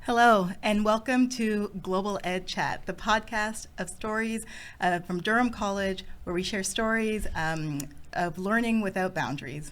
Hello, and welcome to Global Ed Chat, the podcast of stories from Durham College, where we share stories of learning without boundaries.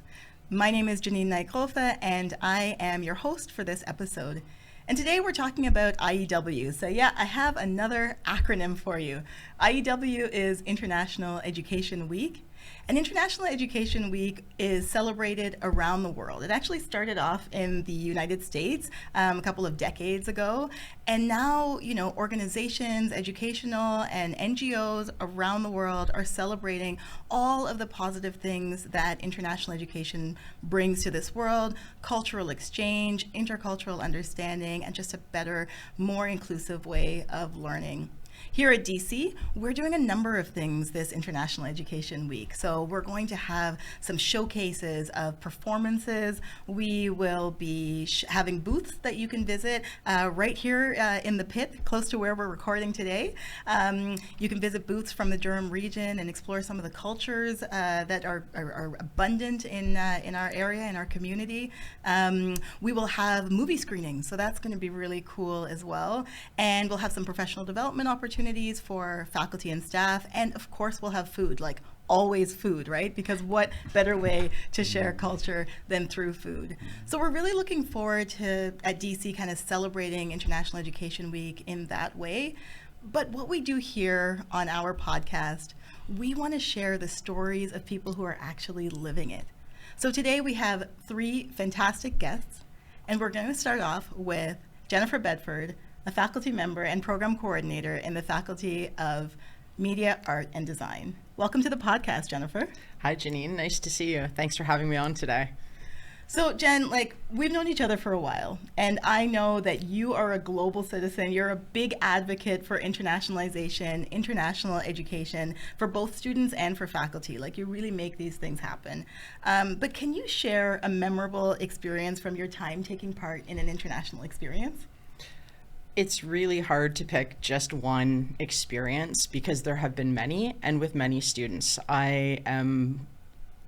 My name is Janine Knight-Grofe, and I am your host for this episode. And today we're talking about IEW. So yeah, I have another acronym for you. IEW is International Education Week. And International Education Week is celebrated around the world. It actually started off in the United States a couple of decades ago. And now, organizations, educational and NGOs around the world are celebrating all of the positive things that international education brings to this world: cultural exchange, intercultural understanding, and just a better, more inclusive way of learning. Here at DC, we're doing a number of things this International Education Week. So we're going to have some showcases of performances. We will be having booths that you can visit right here in the pit, close to where we're recording today. You can visit booths from the Durham region and explore some of the cultures that are abundant in our area, in our community. We will have movie screenings, so that's going to be really cool as well. And we'll have some professional development opportunities for faculty and staff, and of course we'll have food, like always food, right? Because what better way to share culture than through food? So we're really looking forward to, at DC, kind of celebrating International Education Week in that way. But what we do here on our podcast, we want to share the stories of people who are actually living it. So today we have three fantastic guests, and we're going to start off with Jennifer Bedford, a faculty member and program coordinator in the Faculty of Media, Art, and Design. Welcome to the podcast, Jennifer. Hi, Janine. Nice to see you. Thanks for having me on today. So, Jen, we've known each other for a while, and I know that you are a global citizen. You're a big advocate for internationalization, international education for both students and for faculty. You really make these things happen. But can you share a memorable experience from your time taking part in an international experience? It's really hard to pick just one experience because there have been many, and with many students. I am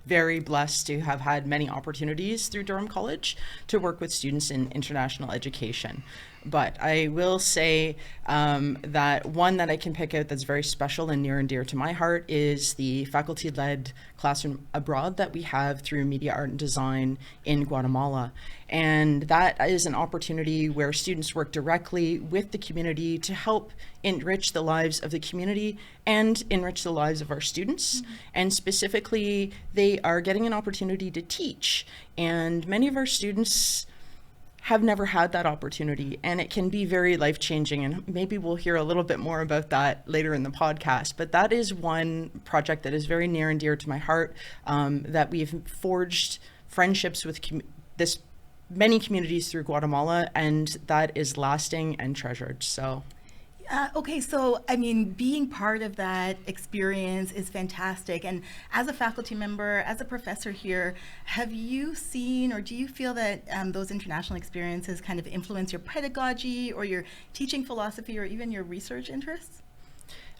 very blessed to have had many opportunities through Durham College to work with students in international education. But I will say that one that I can pick out that's very special and near and dear to my heart is the faculty-led classroom abroad that we have through Media, Art, and Design in Guatemala. And that is an opportunity where students work directly with the community to help enrich the lives of the community and enrich the lives of our students. Mm-hmm. And specifically, they are getting an opportunity to teach. And many of our students have never had that opportunity, and it can be very life-changing, and maybe we'll hear a little bit more about that later in the podcast. But that is one project that is very near and dear to my heart, that we've forged friendships with many communities through Guatemala, and that is lasting and treasured. So Okay, so being part of that experience is fantastic. And as a faculty member, as a professor here, have you seen, or do you feel that those international experiences kind of influence your pedagogy or your teaching philosophy or even your research interests?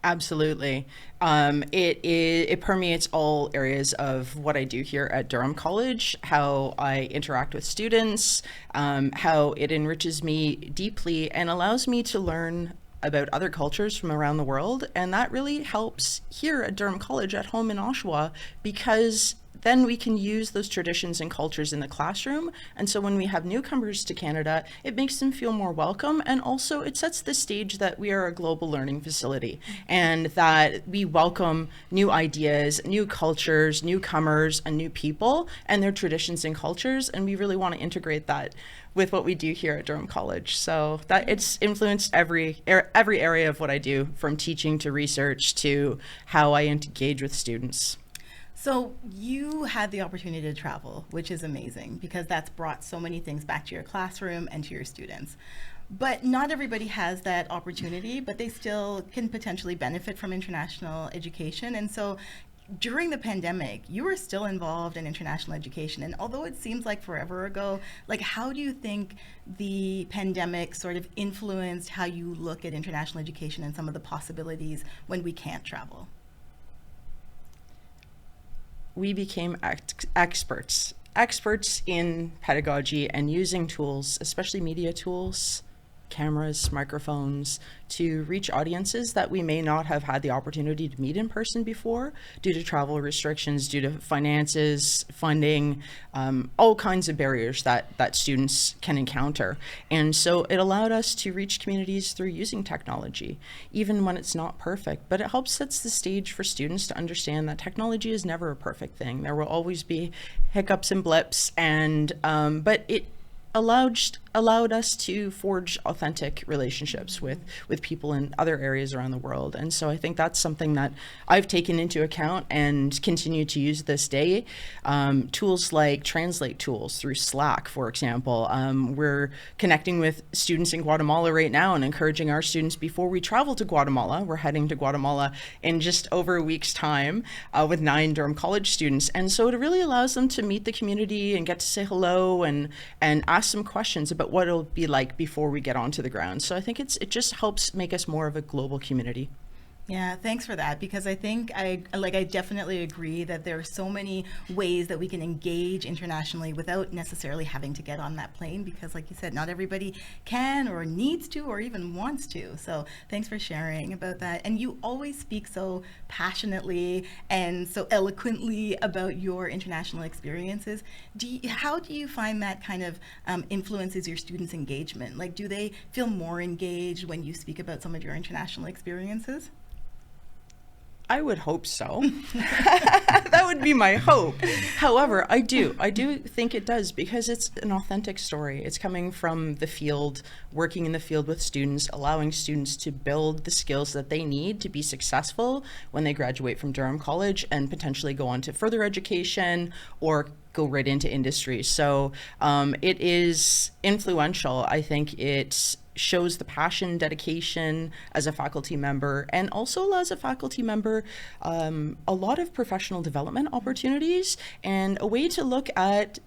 Absolutely. It permeates all areas of what I do here at Durham College, how I interact with students, how it enriches me deeply and allows me to learn about other cultures from around the world. And that really helps here at Durham College at home in Oshawa, because then we can use those traditions and cultures in the classroom. And so when we have newcomers to Canada, it makes them feel more welcome. And also it sets the stage that we are a global learning facility and that we welcome new ideas, new cultures, newcomers, and new people and their traditions and cultures. And we really want to integrate that with what we do here at Durham College. So that it's influenced every area of what I do, from teaching to research to how I engage with students. So you had the opportunity to travel, which is amazing because that's brought so many things back to your classroom and to your students. But not everybody has that opportunity, but they still can potentially benefit from international education. And so during the pandemic, you were still involved in international education. And although it seems like forever ago, how do you think the pandemic sort of influenced how you look at international education and some of the possibilities when we can't travel? We became experts in pedagogy and using tools, especially media tools, cameras, microphones to reach audiences that we may not have had the opportunity to meet in person before due to travel restrictions, due to finances, funding, all kinds of barriers that students can encounter. And so it allowed us to reach communities through using technology, even when it's not perfect. But it helps sets the stage for students to understand that technology is never a perfect thing. There will always be hiccups and blips, and but it allowed us to forge authentic relationships with people in other areas around the world. And so I think that's something that I've taken into account and continue to use this day. Tools like translate tools through Slack, for example. We're connecting with students in Guatemala right now and encouraging our students before we travel to Guatemala. We're heading to Guatemala in just over a week's time with 9 Durham College students. And so it really allows them to meet the community and get to say hello and ask some questions about what it'll be like before we get onto the ground. So I think it just helps make us more of a global community. Yeah, thanks for that, because I think I definitely agree that there are so many ways that we can engage internationally without necessarily having to get on that plane, because like you said, not everybody can or needs to or even wants to. So thanks for sharing about that. And you always speak so passionately and so eloquently about your international experiences. How do you find that kind of influences your students' engagement? Like, do they feel more engaged when you speak about some of your international experiences? I would hope so. That would be my hope. However, I do think it does, because it's an authentic story. It's coming from the field, working in the field with students, allowing students to build the skills that they need to be successful when they graduate from Durham College and potentially go on to further education or go right into industry. So it is influential. I think it shows the passion, dedication as a faculty member, and also allows a faculty member a lot of professional development opportunities and a way to look at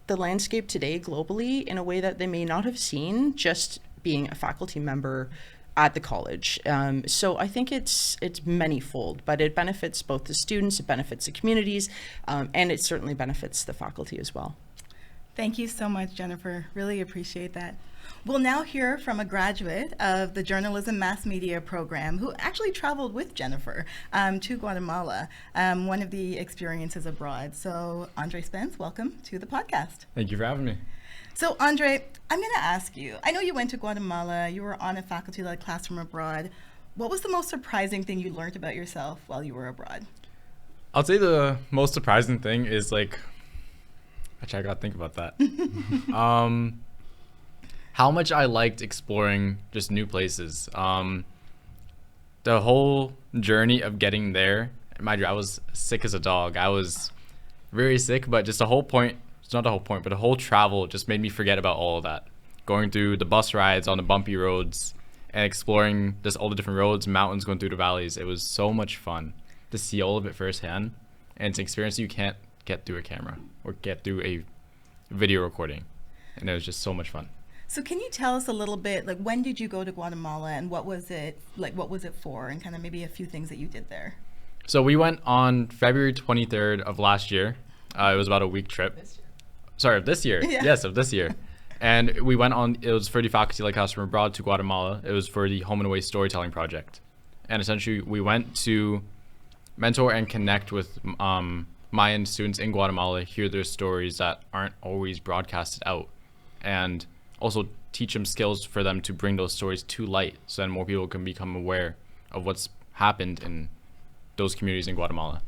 the landscape today globally in a way that they may not have seen just being a faculty member at the college. So I think it's manyfold, but it benefits both the students, it benefits the communities, and it certainly benefits the faculty as well. Thank you so much, Jennifer. Really appreciate that. We'll now hear from a graduate of the Journalism Mass Media program who actually traveled with Jennifer to Guatemala, one of the experiences abroad. So Andre Spence, welcome to the podcast. Thank you for having me. So Andre, I'm going to ask you, I know you went to Guatemala, you were on a faculty-led classroom abroad. What was the most surprising thing you learned about yourself while you were abroad? I'll say the most surprising thing is actually I gotta think about that. How much I liked exploring just new places. The whole journey of getting there, mind you, I was sick as a dog. I was very sick, but just the whole point, it's not the whole point, but the whole travel just made me forget about all of that. Going through the bus rides on the bumpy roads and exploring just all the different roads, mountains, going through the valleys. It was so much fun to see all of it firsthand. And it's an experience you can't get through a camera or get through a video recording. And it was just so much fun. So can you tell us a little bit, like, when did you go to Guatemala and what was it for, and kind of maybe a few things that you did there? So we went on February 23rd of last year. It was about a week trip. Sorry, of this year. Yeah. Yes, of this year. And we went on, it was for the faculty-led classroom abroad to Guatemala. It was for the Home and Away Storytelling Project. And essentially we went to mentor and connect with Mayan students in Guatemala, hear their stories that aren't always broadcasted out, and also teach them skills for them to bring those stories to light so that more people can become aware of what's happened in those communities in Guatemala.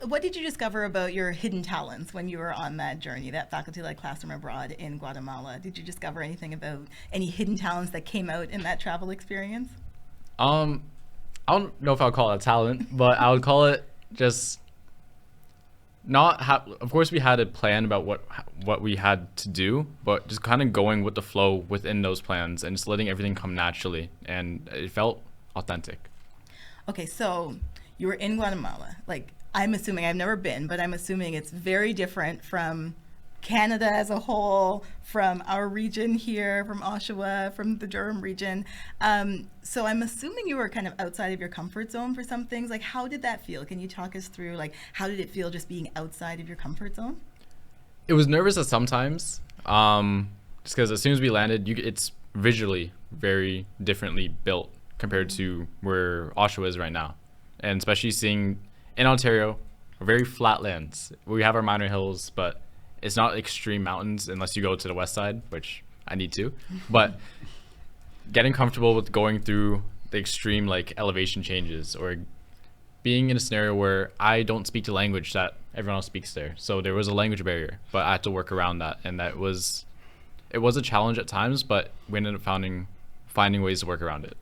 What did you discover about your hidden talents when you were on that journey, that faculty-led classroom abroad in Guatemala? Did you discover anything about any hidden talents that came out in that travel experience? I don't know if I'll call it a talent, but I would call it just of course we had a plan about what we had to do, but just kind of going with the flow within those plans and just letting everything come naturally, and it felt authentic. Okay, so you were in Guatemala. Like, I'm assuming, I've never been, but I'm assuming it's very different from Canada as a whole, from our region here, from Oshawa, from the Durham region. So I'm assuming you were kind of outside of your comfort zone for some things. Like, how did that feel? Can you talk us through, like, how did it feel just being outside of your comfort zone? It was nervous at sometimes. just because as soon as we landed, it's visually very differently built compared to where Oshawa is right now. And especially seeing in Ontario, very flat lands. We have our minor hills, but it's not extreme mountains unless you go to the west side, which I need to. But getting comfortable with going through the extreme like elevation changes, or being in a scenario where I don't speak the language that everyone else speaks there. So there was a language barrier, but I had to work around that. And it was a challenge at times, but we ended up finding ways to work around it.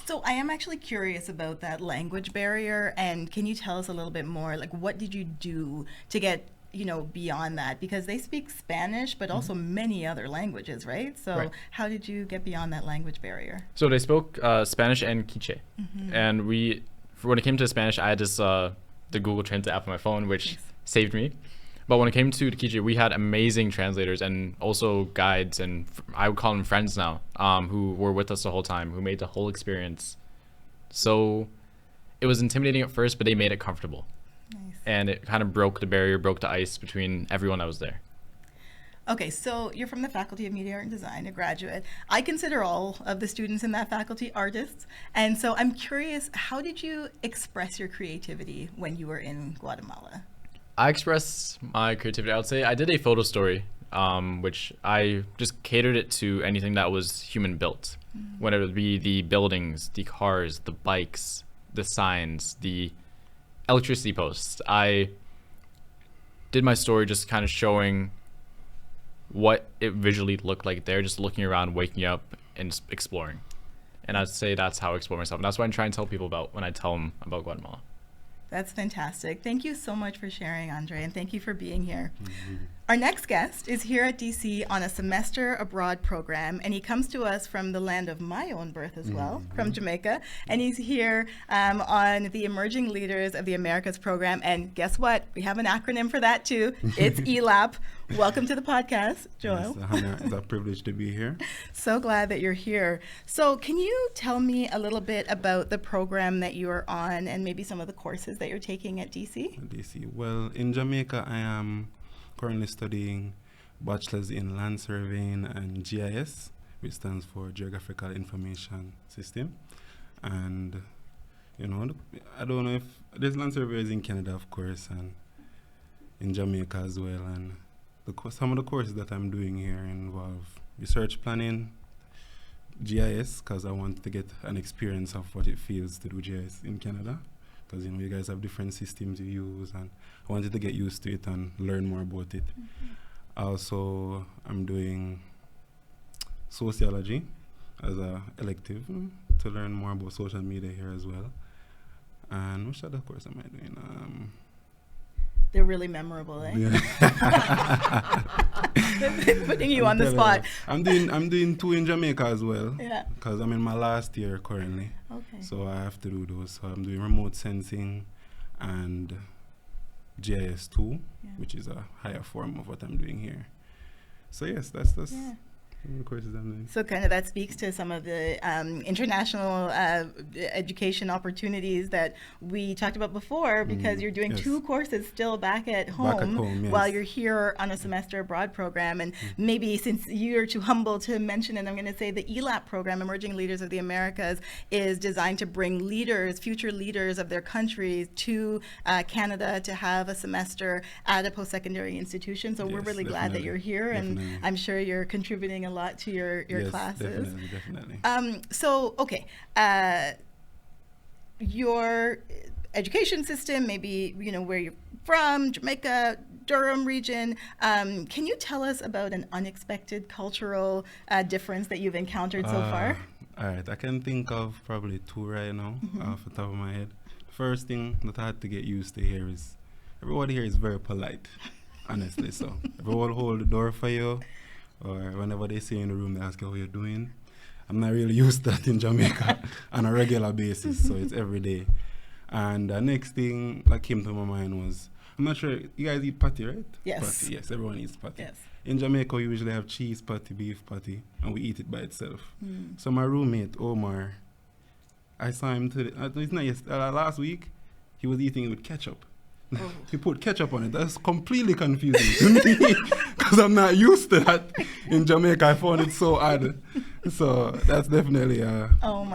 So I am actually curious about that language barrier, and can you tell us a little bit more, like what did you do to get, beyond that? Because they speak Spanish, but also many other languages, right? So how did you get beyond that language barrier? So they spoke Spanish and Quiche. And when it came to Spanish, I had this the Google Translate app on my phone, which saved me. But when it came to Quiche, we had amazing translators and also guides, and I would call them friends now, who were with us the whole time, who made the whole experience. So it was intimidating at first, but they made it comfortable. Nice. And it kind of broke the barrier, broke the ice between everyone that was there. Okay, so you're from the Faculty of Media Art and Design, a graduate. I consider all of the students in that faculty artists. And so I'm curious, how did you express your creativity when you were in Guatemala? I expressed my creativity. I would say I did a photo story, which I just catered it to anything that was human built, whether it be the buildings, the cars, the bikes, the signs, the electricity posts. I did my story just kind of showing what it visually looked like there, just looking around, waking up, and just exploring. And I'd say that's how I explore myself. And that's what I try and tell people about when I tell them about Guatemala. That's fantastic. Thank you so much for sharing, Andre, and thank you for being here. Our next guest is here at DC on a semester abroad program, and he comes to us from the land of my own birth as well, from Jamaica, and he's here on the Emerging Leaders of the Americas program, and guess what? We have an acronym for that too. It's ELAP. Welcome to the podcast, Joel. It's a privilege to be here. So glad that you're here. So can you tell me a little bit about the program that you are on and maybe some of the courses that you're taking at DC? DC. Well, in Jamaica, I am currently studying bachelor's in land surveying and GIS, which stands for Geographical Information System. And, I don't know if there's land surveyors in Canada, of course, and in Jamaica as well. And some of the courses that I'm doing here involve research planning, GIS, because I want to get an experience of what it feels to do GIS in Canada. Because you guys have different systems you use, and I wanted to get used to it and learn more about it. Also, I'm doing sociology as an elective to learn more about social media here as well. And which other course am I doing? They're really memorable, eh? Yeah. Putting you on the spot. I'm doing 2 in Jamaica as well. Yeah. Because I'm in my last year currently. Okay. So I have to do those. So I'm doing remote sensing and GIS2, which is a higher form of what I'm doing here. So yes, that's some of the courses I'm doing. So kind of that speaks to some of the international education opportunities that we talked about before, because you're doing 2 courses still back at home, yes, while you're here on a semester abroad program. And maybe since you're too humble to mention it, I'm going to say the ELAP program, Emerging Leaders of the Americas, is designed to bring leaders, future leaders of their countries to Canada to have a semester at a post-secondary institution. So we're really glad that you're here, and I'm sure you're contributing a lot to your classes. Definitely. So, okay, your education system, maybe, where you're from, Jamaica, Durham region. Can you tell us about an unexpected cultural difference that you've encountered so far? All right, I can think of probably 2 right now off the top of my head. First thing that I had to get used to here is everybody here is very polite, honestly. So everyone hold the door for you, or whenever they see you in the room, they ask you how you're doing. I'm not really used to that in Jamaica on a regular basis, so it's every day. And the next thing that came to my mind was, I'm not sure, you guys eat patty, right? Yes. Patty, yes, everyone eats patty. Yes. In Jamaica, we usually have cheese patty, beef patty, and we eat it by itself. So my roommate, Omar, I saw him last week, he was eating it with ketchup. He put ketchup on it. That's completely confusing to me because I'm not used to that. In Jamaica, I found it so odd. So that's definitely a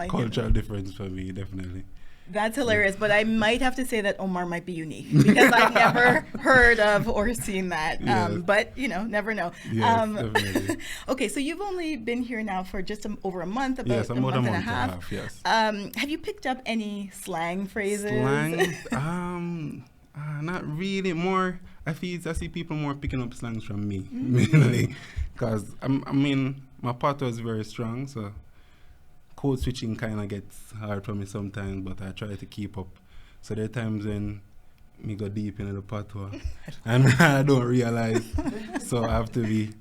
cultural difference for me, definitely. That's hilarious, but I might have to say that Omar might be unique because I've never heard of or seen that. Yes. But, never know. Yes, definitely. Okay, so you've only been here now for just over a month, Yes, about about a month and a half. Yes. Have you picked up any slang phrases? Slang? Not really. More, I see people more picking up slangs from me, mainly. Because, my patois is very strong, so code switching kind of gets hard for me sometimes, but I try to keep up. So there are times when me go deep into the patois and I don't realize, so I have to be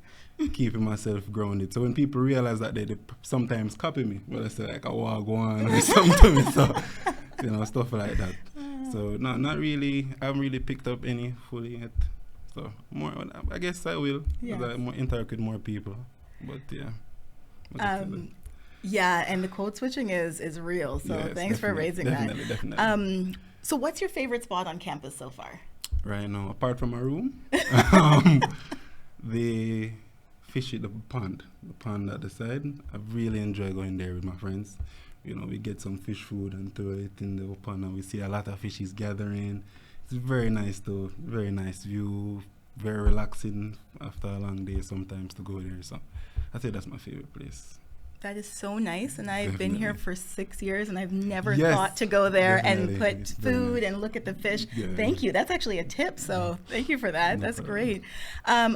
keeping myself grounded. So when people realize that, they sometimes copy me, but I say like a wagwan or something to me, so stuff like that. So not really. I haven't really picked up any fully yet. So more, I guess I will. Yeah. I interact with more people, but yeah. Yeah, and the code switching is real. So yes, thanks for raising that. Definitely. So what's your favorite spot on campus so far? Right now, apart from my room, the fish at the pond at the side. I really enjoy going there with my friends. We get some fish food and throw it in the pond, and we see a lot of fishes gathering. It's very nice though, very nice view, very relaxing after a long day sometimes to go there. So I'd say that's my favorite place. That is so nice, and I've Definitely. been here for 6 years, and I've never Yes, thought to go there and definitely. put It's very food nice. and look at the fish. Yeah. Thank you. That's actually a tip, so thank you for that. No That's problem. great.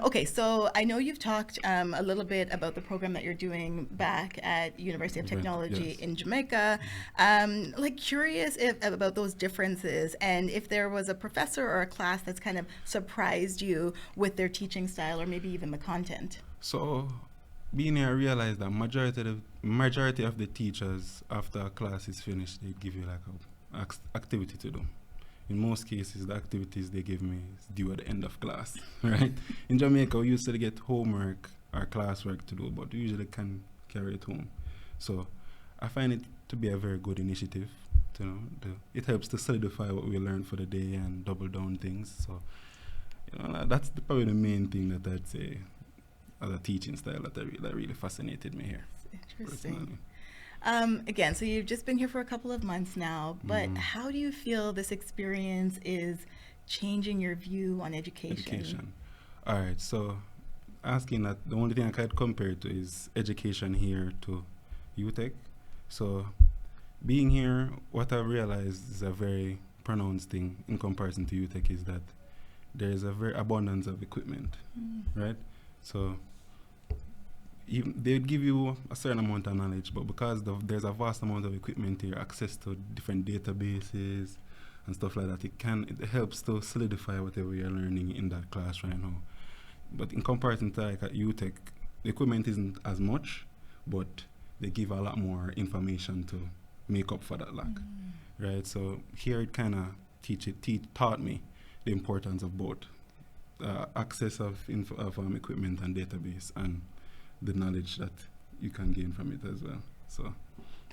Okay, so I know you've talked a little bit about the program that you're doing back at University of Right, Technology yes. in Jamaica. Curious about those differences, and if there was a professor or a class that's kind of surprised you with their teaching style or maybe even the content. So being here, I realized that majority of the teachers, after a class is finished, they give you like a activity to do. In most cases, the activities they give me is due at the end of class, right? In Jamaica, we used to get homework or classwork to do, but we usually can carry it home. So I find it to be a very good initiative. It helps to solidify what we learned for the day and double down things. So that's probably the main thing that I'd say as a teaching style that really fascinated me here. Interesting. Personally. Again, so you've just been here for a couple of months now, but how do you feel this experience is changing your view on education? All right, so asking that, the only thing I could compare it to is education here to UTech. So being here, what I've realized is a very pronounced thing in comparison to UTech is that there is a very abundance of equipment, right? So they'd give you a certain amount of knowledge, but because there's a vast amount of equipment here, access to different databases and stuff like that, it helps to solidify whatever you're learning in that class right now. But in comparison to like at UTech, the equipment isn't as much, but they give a lot more information to make up for that lack, right? So here it kind of taught me the importance of both access of equipment and database, and the knowledge that you can gain from it as well. So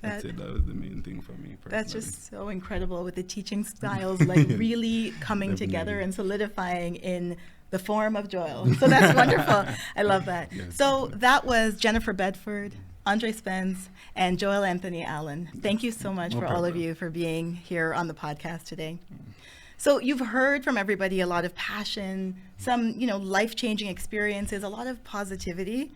I'd say that was the main thing for me personally. That's just so incredible with the teaching styles like really coming together and solidifying in the form of Joel. So that's wonderful. I love that. Yes, so that was Jennifer Bedford, Andre Spence, and Joel Anthony Allen. Thank you so much No for all of problem. you for being here on the podcast today. So you've heard from everybody a lot of passion, some, life-changing experiences, a lot of positivity.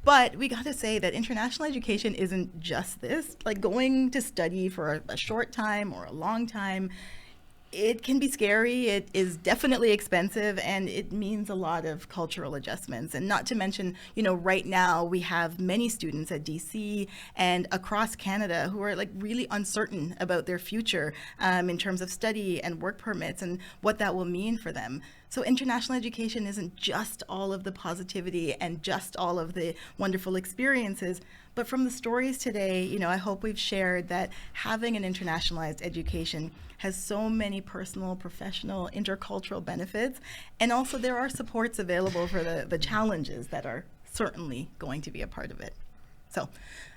But we got to say that international education isn't just this. Like going to study for a short time or a long time, it can be scary. It is definitely expensive, and it means a lot of cultural adjustments. And not to mention, right now we have many students at DC and across Canada who are like really uncertain about their future in terms of study and work permits and what that will mean for them. So international education isn't just all of the positivity and just all of the wonderful experiences, but from the stories today, I hope we've shared that having an internationalized education has so many personal, professional, intercultural benefits, and also there are supports available for the challenges that are certainly going to be a part of it. So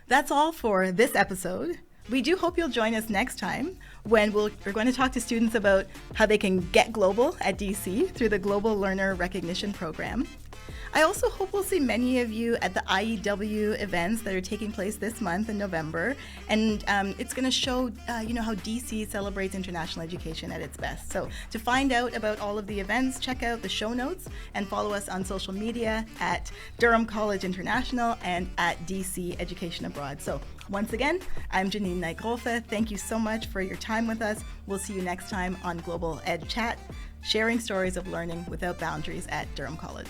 that's all for this episode. We do hope you'll join us next time when we're going to talk to students about how they can get global at DC through the Global Learner Recognition Program. I also hope we'll see many of you at the IEW events that are taking place this month in November, and it's going to show how DC celebrates international education at its best. So to find out about all of the events, check out the show notes and follow us on social media at Durham College International and at DC Education Abroad. So once again, I'm Janine Knight-Grofe. Thank you so much for your time with us. We'll see you next time on Global Ed Chat, sharing stories of learning without boundaries at Durham College.